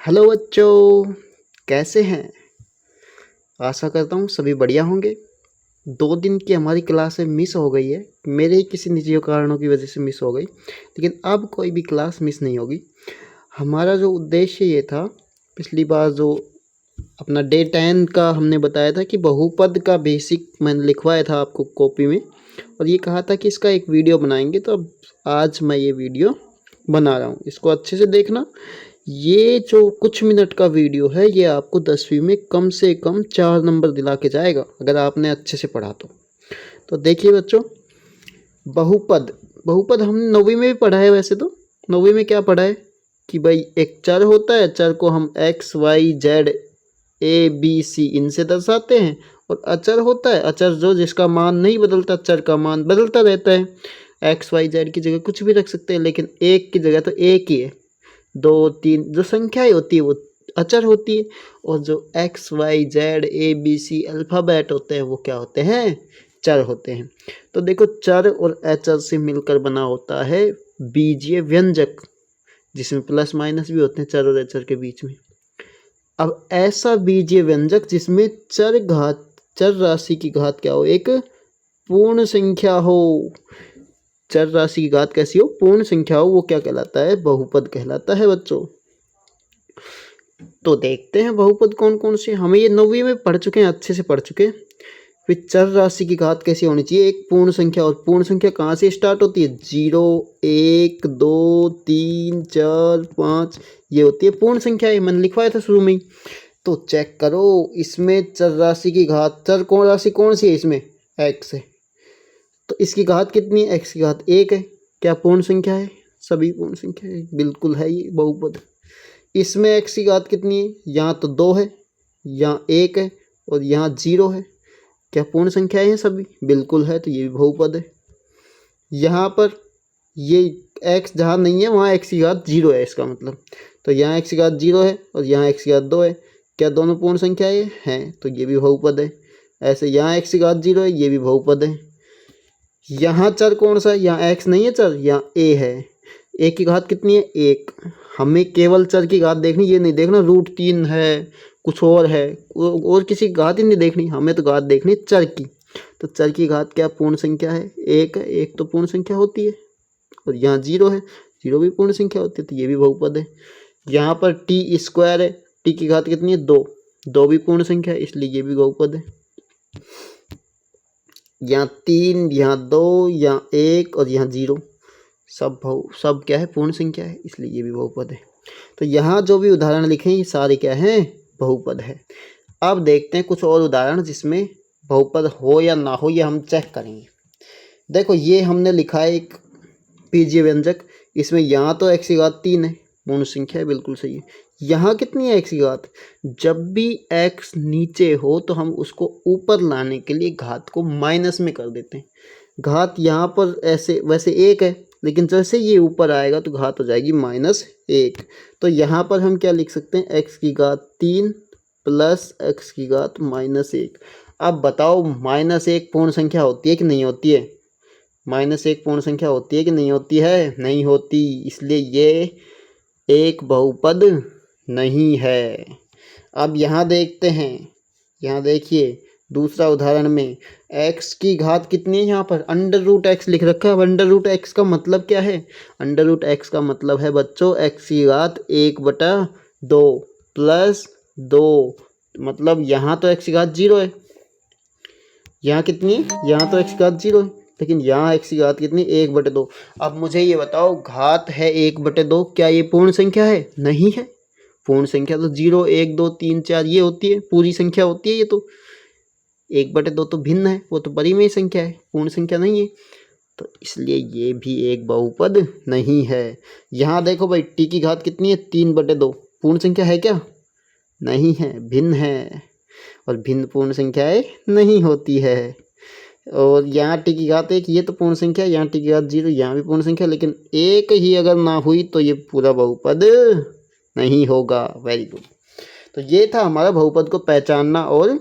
Hello बच्चों, कैसे हैं? आशा करता हूँ सभी बढ़िया होंगे। 2 दिन की हमारी क्लासें मिस हो गई है। मेरे ही किसी निजी कारणों की वजह से मिस हो गई, लेकिन अब कोई भी क्लास मिस नहीं होगी। हमारा जो उद्देश्य ये था, पिछली बार जो अपना डे 10 का हमने बताया था कि बहुपद का बेसिक मैंने लिखवाया था आपको कॉपी में, और ये कहा था कि इसका एक वीडियो बनाएंगे। तो अब आज मैं ये वीडियो बना रहा हूँ, इसको अच्छे से देखना। ये जो कुछ मिनट का वीडियो है, ये आपको 10वीं में कम से कम 4 नंबर दिला के जाएगा, अगर आपने अच्छे से पढ़ा तो देखिए बच्चों, बहुपद बहुपद हमने 9वीं में भी पढ़ा है। वैसे तो 9वीं में क्या पढ़ा है कि भाई एक चर होता है, चर को हम X Y Z A B C इनसे दर्शाते हैं, और अचर होता है, अचर जो जिसका मान नहीं बदलता, चर का मान बदलता रहता है। एक्स वाई जेड की जगह कुछ भी रख सकते हैं, लेकिन एक की जगह तो एक ही है। 2 3 जो संख्याएं होती है वो अचर होती है, और जो X Y Z A B C alphabet होते हैं वो क्या होते हैं? चर होते हैं। तो देखो, चर और अचर से मिलकर बना होता है बीजीय व्यंजक, जिसमें प्लस माइनस भी होते हैं चर और अचर के बीच में। अब ऐसा बीजीय व्यंजक जिसमें चर राशि की घात क्या हो? एक पूर्ण संख्या हो। चर राशि की घात कैसी हो? पूर्ण संख्या हो। वो क्या कहलाता है? बहुपद कहलाता है बच्चों। तो देखते हैं बहुपद कौन कौन से। हमें ये 9वीं में पढ़ चुके हैं, अच्छे से पढ़ चुके हैं। फिर चर राशि की घात कैसी होनी चाहिए? एक पूर्ण संख्या। और पूर्ण संख्या कहाँ से स्टार्ट होती है? 0 1 2 3 4 5, ये होती है पूर्ण संख्या। ये मैंने लिखवाया था शुरू में ही। तो चेक करो, इसमें चर राशि की घात, चर कौन राशि कौन सी है इसमें? एक्स है। तो इसकी घात कितनी है? एक्स की घात 1 है। क्या पूर्ण संख्या है? सभी पूर्ण संख्या है, बिल्कुल है ये बहुपद। इसमें एक्स की घात कितनी है? यहाँ तो 2 है, यहाँ 1 है, और यहाँ 0 है। क्या पूर्ण संख्याएं हैं सभी? बिल्कुल है, तो ये भी बहुपद है। यहाँ पर ये एक्स जहाँ नहीं है वहाँ एक्स की घात 0 है, इसका मतलब। तो यहाँ एक्स की घात 0 है और यहाँ एक्स की घात 2 है। क्या दोनों पूर्ण संख्याएं हैं? तो ये भी बहुपद है। ऐसे यहाँ एक्स की घात 0 है, ये भी बहुपद है। यहाँ चर कौन सा है? यहाँ एक्स नहीं है चर, यहाँ ए है। ए की घात कितनी है? 1। हमें केवल चर की घात देखनी, ये नहीं देखना √3 है, कुछ और है, और किसी की घात ही नहीं देखनी। हमें तो घात देखनी चर की। तो चर की घात क्या पूर्ण संख्या है? 1 है। 1 तो पूर्ण संख्या होती है। और यहाँ 0 है, 0 भी पूर्ण संख्या होती है, तो ये भी बहुपद है। यहाँ पर t² है, t की घात कितनी है? 2। 2 भी पूर्ण संख्या है, इसलिए ये भी बहुपद है। यहाँ 3, यहाँ 2, यहाँ 1 और यहाँ 0, सब क्या है? पूर्ण संख्या है, इसलिए ये भी बहुपद है। तो यहाँ जो भी उदाहरण लिखे हैं ये सारे क्या हैं? बहुपद है। अब देखते हैं कुछ और उदाहरण जिसमें बहुपद हो या ना हो, ये हम चेक करेंगे। देखो, ये हमने लिखा है एक बीजीय व्यंजक। इसमें यहाँ तो एक्स की घात 3 है, पूर्ण संख्या है, बिल्कुल सही है। यहाँ कितनी है एक्स की घात? जब भी एक्स नीचे हो तो हम उसको ऊपर लाने के लिए घात को माइनस में कर देते हैं। घात यहाँ पर ऐसे वैसे 1 है, लेकिन जैसे ये ऊपर आएगा तो घात हो जाएगी -1। तो यहाँ पर हम क्या लिख सकते हैं? एक्स की घात 3 प्लस एक्स की घात -1। अब बताओ, -1 पूर्ण संख्या होती है कि नहीं होती है? -1 पूर्ण संख्या होती है कि नहीं होती है? नहीं होती, इसलिए ये एक बहुपद नहीं है। अब यहाँ देखते हैं, यहाँ देखिए दूसरा उदाहरण में x की घात कितनी है? यहाँ पर √x लिख रखा है। √x का मतलब क्या है? √x का मतलब है बच्चों x की घात 1/2 प्लस 2। मतलब यहाँ तो x की घात 0 है, यहाँ कितनी है? यहाँ तो x की घात 0 है, लेकिन यहाँ x की घात कितनी? 1/2। अब मुझे ये बताओ, घात है 1/2, क्या ये पूर्ण संख्या है? नहीं है। पूर्ण संख्या तो 0 1 2 3 4 ये होती है, पूरी संख्या होती है। ये तो 1/2 तो भिन्न है, वो तो परिमेय संख्या है, पूर्ण संख्या नहीं है। तो इसलिए ये भी एक बहुपद नहीं है। यहाँ देखो भाई, t की घात कितनी है? 3/2। पूर्ण संख्या है क्या? नहीं है, भिन्न है, और भिन्न पूर्ण संख्याएं नहीं होती है। और यहाँ t की घात 1, ये तो पूर्ण संख्या, यहाँ t की घात 0, यहाँ भी पूर्ण संख्या, लेकिन एक ही अगर ना हुई तो ये पूरा बहुपद नहीं होगा। Very good. तो ये था हमारा बहुपद को पहचानना और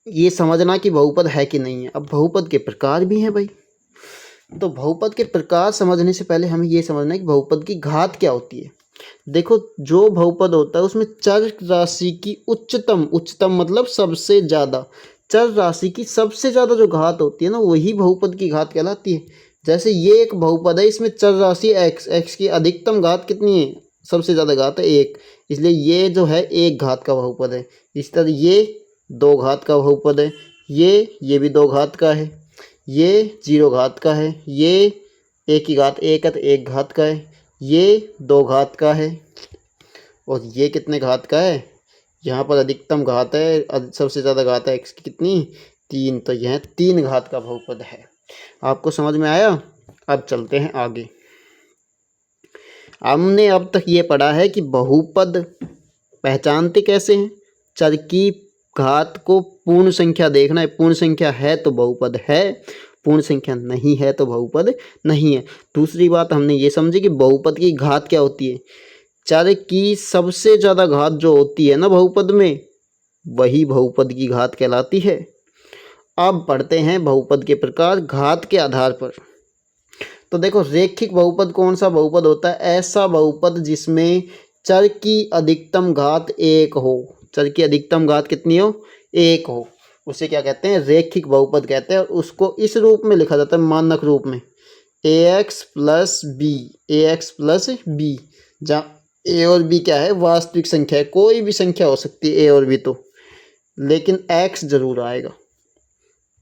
ये समझना कि बहुपद है कि नहीं है। अब बहुपद के प्रकार भी हैं भाई। तो बहुपद के प्रकार समझने से पहले हमें ये समझना है कि बहुपद की घात क्या होती है। देखो जो बहुपद होता है उसमें चर राशि की उच्चतम मतलब सबसे ज़्यादा, चर राशि की सबसे ज़्यादा जो घात होती है ना वही बहुपद की घात कहलाती है। जैसे ये एक बहुपद है, इसमें चर राशि एक्स की अधिकतम घात कितनी है, सबसे ज़्यादा घात है 1, इसलिए ये जो है 1 घात का बहुपद है। इस तरह ये 2 घात का बहुपद है, ये भी 2 घात का है, ये 0 घात का है, ये 1 की घात 1 है तो 1 घात का है, ये 2 घात का है, और ये कितने घात का है, यहाँ पर अधिकतम घात है, सबसे ज़्यादा घात है एक्स की कितनी 3, तो यह 3 घात का बहुपद है। आपको समझ में आया? अब चलते हैं आगे। हमने अब तक ये पढ़ा है कि बहुपद पहचानते कैसे हैं, चर की घात को पूर्ण संख्या देखना है, पूर्ण संख्या है तो बहुपद है, पूर्ण संख्या नहीं है तो बहुपद नहीं है। दूसरी बात हमने ये समझी कि बहुपद की घात क्या होती है, चर की सबसे ज़्यादा घात जो होती है ना बहुपद में, वही बहुपद की घात कहलाती है। अब पढ़ते हैं बहुपद के प्रकार घात के आधार पर। तो देखो रेखिक बहुपद कौन सा बहुपद होता है, ऐसा बहुपद जिसमें चर की अधिकतम घात 1 हो, चर की अधिकतम घात कितनी हो, 1 हो, उसे क्या कहते हैं, रेखिक बहुपद कहते हैं। और उसको इस रूप में लिखा जाता है, मानक रूप में ax प्लस बी, जहाँ ए और बी क्या है, वास्तविक संख्या है, कोई भी संख्या हो सकती है ए और बी तो, लेकिन x जरूर आएगा,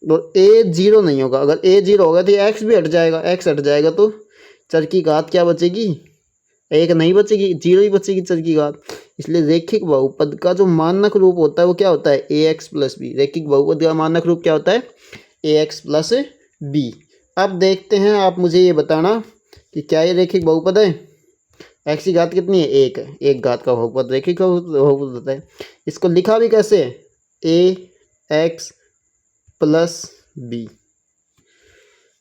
और a 0 नहीं होगा। अगर a 0 होगा तो x भी हट जाएगा, x हट जाएगा तो चर की घात क्या बचेगी, 1 नहीं बचेगी, 0 ही बचेगी चर की घात। इसलिए रेखिक बहुपद का जो मानक रूप होता है वो क्या होता है, ax प्लस बी। रेखिक बहुपद का मानक रूप क्या होता है, ax प्लस बी। अब देखते हैं, आप मुझे ये बताना कि क्या ये रेखिक बहुपद है। x की घात कितनी है, 1 है, 1 घात का बहुपद रेखिक बहुपद होता है। इसको लिखा भी कैसे है, ax प्लस बी।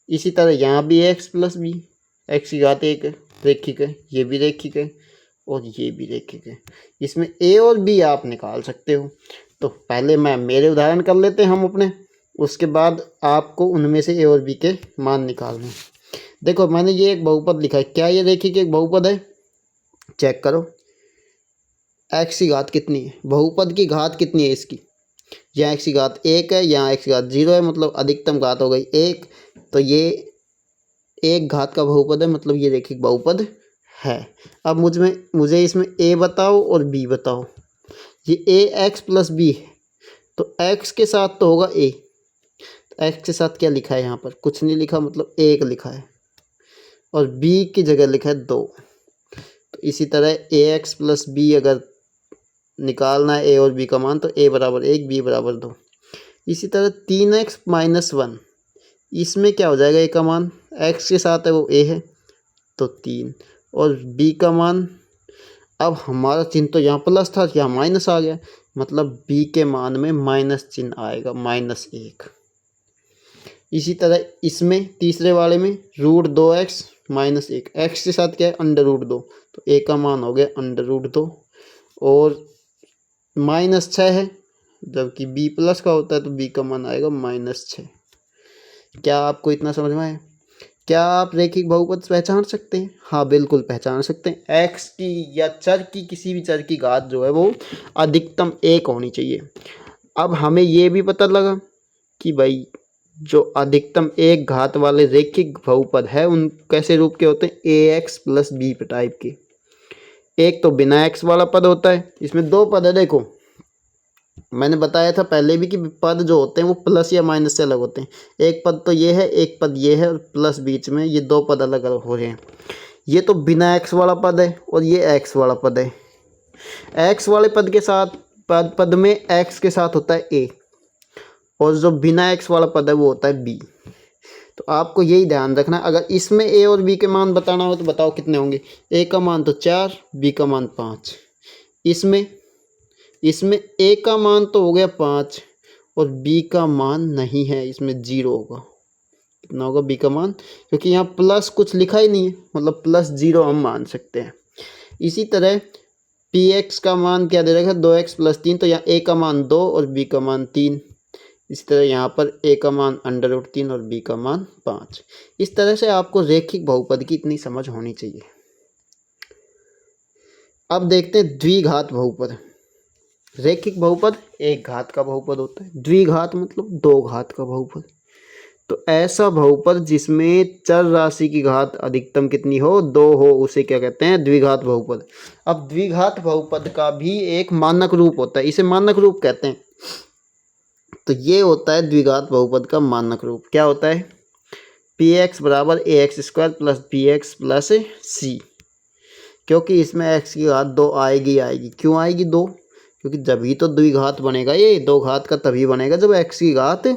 इसी तरह यहाँ भी x प्लस बी, एक्स की घात 1 है, रेखिक है, ये भी रेखिक है और ये भी रेखिक है। इसमें a और b आप निकाल सकते हो। तो पहले मैं मेरे उदाहरण कर लेते हैं हम अपने, उसके बाद आपको उनमें से a और b के मान निकालने हैं। देखो मैंने ये एक बहुपद लिखा है, क्या ये रेखिक एक बहुपद है, चेक करो। x की घात कितनी है, बहुपद की घात कितनी है इसकी, यहाँ x की घात 1 है, यहाँ x की घात 0 है, मतलब अधिकतम घात हो गई 1, तो ये 1 घात का बहुपद है, मतलब ये रेखिक बहुपद है। अब मुझे इसमें a बताओ और b बताओ। ये ax प्लस बी है, तो x के साथ तो होगा a, तो x के साथ क्या लिखा है, यहाँ पर कुछ नहीं लिखा, मतलब 1 लिखा है, और b की जगह लिखा है 2। तो इसी तरह ax प्लस बी अगर निकालना है a और b का मान, तो a बराबर 1, b बराबर 2। इसी तरह 3x माइनस 1, इसमें क्या हो जाएगा, a का मान x के साथ है वो a है तो 3, और b का मान, अब हमारा चिन्ह तो यहाँ प्लस था, यहाँ माइनस आ गया, मतलब b के मान में माइनस चिन्ह आएगा, -1। इसी तरह इसमें तीसरे वाले में √2x माइनस 1, x के साथ क्या है, √2, तो a का मान हो गया √2, और -6 है, जबकि b प्लस का होता है तो b का मान आएगा -6। क्या आपको इतना समझ में आया? क्या आप रेखिक बहुपद पहचान सकते हैं? हाँ बिल्कुल पहचान सकते हैं। x की या चर की, किसी भी चर की घात जो है वो अधिकतम 1 होनी चाहिए। अब हमें ये भी पता लगा कि भाई जो अधिकतम 1 घात वाले रेखिक बहुपद है उन कैसे रूप के होते हैं, ax प्लस बी टाइप के। एक तो बिना x वाला पद होता है, इसमें 2 पद है। देखो मैंने बताया था पहले भी कि पद जो होते हैं वो प्लस या माइनस से अलग होते हैं। एक पद तो ये है, एक पद ये है, और प्लस बीच में, ये 2 पद अलग अलग हो रहे हैं। ये तो बिना x वाला पद है और ये x वाला पद है। x वाले पद के साथ पद में x के साथ होता है a, और जो बिना x वाला पद है वो होता है b। तो आपको यही ध्यान रखना, अगर इसमें a और b के मान बताना हो तो बताओ कितने होंगे। a का मान तो 4, b का मान 5। इसमें a का मान तो हो गया 5 और b का मान नहीं है, इसमें 0 होगा। कितना होगा b का मान, क्योंकि यहाँ प्लस कुछ लिखा ही नहीं है, मतलब +0 हम मान सकते हैं। इसी तरह px का मान क्या दे रखा है, 2x प्लस 3, तो यहाँ a का मान 2 और b का मान 3। इसी तरह यहाँ पर a का मान √3 और b का मान 5। इस तरह से आपको रेखिक बहुपद की इतनी समझ होनी चाहिए। अब देखते हैं द्विघात बहुपद। रैखिक बहुपद एक घात का बहुपद होता है, द्विघात मतलब दो घात का बहुपद। तो ऐसा बहुपद जिसमें चर राशि की घात अधिकतम कितनी हो, 2 हो, उसे क्या कहते हैं, द्विघात बहुपद। अब द्विघात बहुपद का भी एक मानक रूप होता है, इसे मानक रूप कहते हैं। तो ये होता है द्विघात बहुपद का मानक रूप। क्या होता है, पी एक्स बराबर A X square plus B X plus C. क्योंकि इसमें एक्स की घात 2 आएगी आएगी। क्यों आएगी 2? क्योंकि जब ही तो द्विघात बनेगा, ये दो घात का तभी बनेगा जब एक्स की घात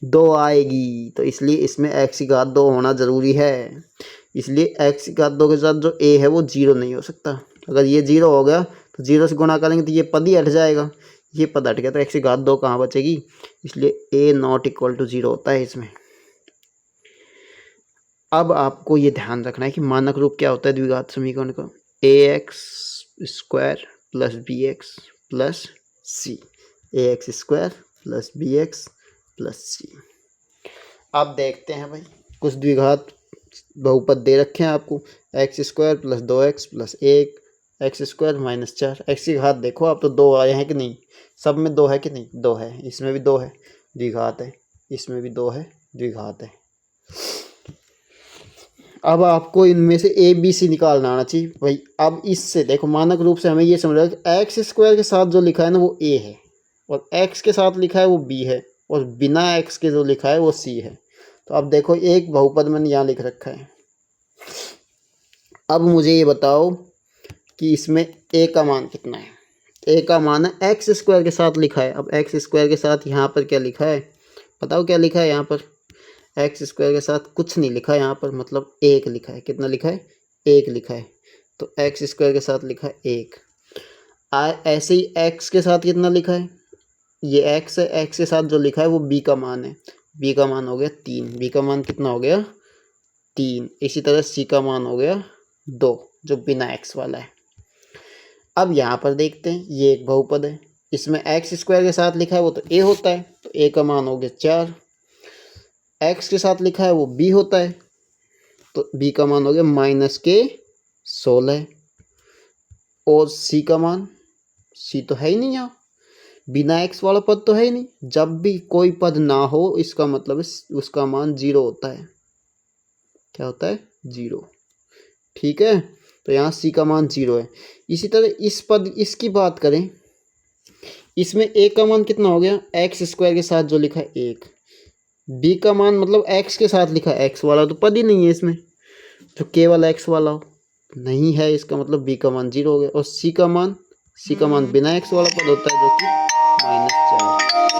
2 आएगी। तो इसलिए इसमें एक्स की घात 2 होना ज़रूरी है। इसलिए एक्स की घात 2 के साथ जो ए है वो 0 नहीं हो सकता। अगर ये 0 हो गया तो 0 से गुणा करेंगे तो ये पद ही हट जाएगा। ये पद हट गया तो एक्स की घात 2 कहाँ बचेगी। इसलिए ए नॉट इक्वल टू 0 होता है इसमें। अब आपको ये ध्यान रखना है कि मानक रूप क्या होता है द्विघात समीकरण का, A X square plus B X plus C. A X square plus B X plus C. अब देखते हैं भाई, कुछ द्विघात बहुपद दे रखे हैं आपको, x square plus 2x plus 1, x square minus 4। X की घात देखो आप तो 2 आए हैं कि नहीं, सब में 2 है कि नहीं, 2 है, इसमें भी 2 है, द्विघात है, इसमें भी 2 है, द्विघात है। अब आपको इनमें से ए बी सी निकालना आना चाहिए भाई। अब इससे देखो मानक रूप से हमें ये समझ रहा है कि एक्स स्क्वायर के साथ जो लिखा है ना वो ए है, और एक्स के साथ लिखा है वो बी है, और बिना एक्स के जो लिखा है वो सी है। तो अब देखो एक बहुपद मैंने यहाँ लिख रखा है। अब मुझे ये बताओ कि इसमें ए का मान कितना है। ए का मान है एक्स स्क्वायर के साथ लिखा है। अब एक्स स्क्वायर के साथ यहाँ पर क्या लिखा है, बताओ क्या लिखा है यहाँ पर। एक्स स्क्वायर के साथ कुछ नहीं लिखा है यहाँ पर, मतलब 1 लिखा है। कितना लिखा है, 1 लिखा है। तो एक्स स्क्वायर के साथ लिखा है 1। ऐसे ही एक्स के साथ कितना लिखा है, ये एक्स है, एक्स के साथ जो लिखा है वो बी का मान है। बी का मान हो गया 3, बी का मान कितना हो गया 3। इसी तरह सी का मान हो गया 2 जो बिना एक्स वाला है। अब यहाँ पर देखते हैं, ये एक बहुपद है, इसमें एक्स स्क्वायर के साथ लिखा है वो तो ए होता है, तो ए का मान हो गया 4। एक्स के साथ लिखा है वो बी होता है, तो बी का मान हो गया -16। और सी का मान, सी तो है ही नहीं यहाँ, बिना एक्स वाला पद तो है ही नहीं। जब भी कोई पद ना हो इसका मतलब उसका मान 0 होता है। क्या होता है, 0। ठीक है, तो यहाँ सी का मान 0 है। इसी तरह इस पद, इसकी बात करें, इसमें ए का मान कितना हो गया, एक्स स्क्वायर के साथ जो लिखा है 1। बी का मान मतलब एक्स के साथ लिखा है, एक्स वाला तो पद ही नहीं है इसमें, जो केवल एक्स वाला हो नहीं है, इसका मतलब बी का मान 0 हो गया। और सी का मान बिना एक्स वाला पद होता है जो कि -4।